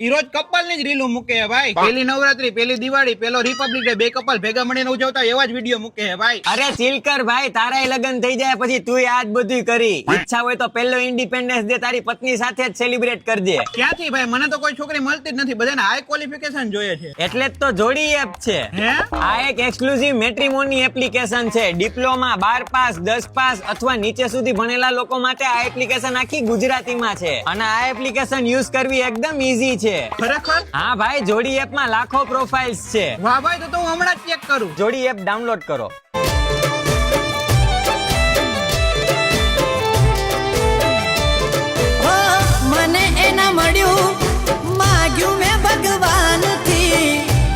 ઈ રોજ કપલ ની જ રીલું મૂકે હે ભાઈ। પેલી નવરાત્રી, પેલી દિવાળી, પેલો રિપબ્લિક ડે, બે કપલ ભેગા મળીને ઉજવતા એવા જ વિડીયો મૂકે હે ભાઈ। અરે ચીલ કર ભાઈ, તારાય લગન થઈ જાય પછી તુંય આજ બધું કરી। ઈચ્છા હોય તો પહેલો ઇન્ડિપેન્ડન્સ ડે તારી પત્ની સાથે જ સેલિબ્રેટ કરજે। ક્યાંથી ભાઈ, મને તો કોઈ છોકરી મળતી જ નથી, બધાને હાઈ ક્વોલિફિકેશન જોઈએ છે। એટલે જ તો જોડી એપ છે। હે? આ એક એક્સક્લુઝિવ મેટ્રિમોની એપ્લિકેશન છે। ડિપ્લોમા, 12 પાસ, 10 પાસ અથવા નીચે સુધી ભણેલા લોકો માટે આ એપ્લિકેશન આખી ગુજરાતીમાં છે અને આ એપ્લિકેશન યુઝ કરવી એકદમ ઈઝી છે। ખરેખર? હા ભાઈ, જોડી એપમાં લાખો પ્રોફાઇલ્સ છે। વાહ ભાઈ, તો હું હમણાં જ ચેક કરું। જોડી એપ ડાઉનલોડ કરો। મને એના મળ્યું, માગ્યું મેં ભગવાનથી,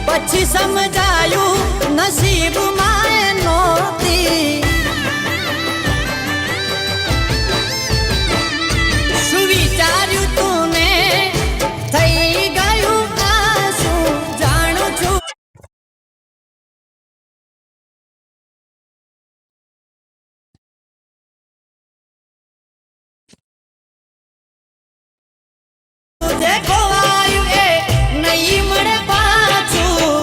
પછી સમજાયું નસીબમાં એ નહોતી। શું વિચાર્યું તું ને થઈ ગયું આ શું જાણું છું। જે ખોવાયું એ નહીં મળે પાછું,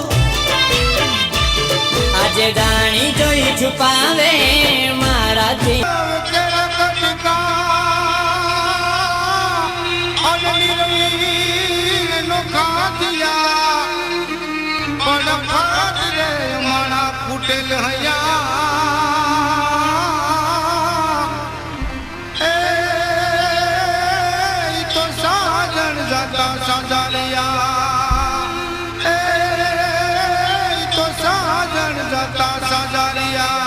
આજે જાણી જોઈ છુપાવે મારાથી। ફૂટેલ તો સાજણ જાતા સાજાલિયા, તો સાજણ જાતા સાજાલિયા।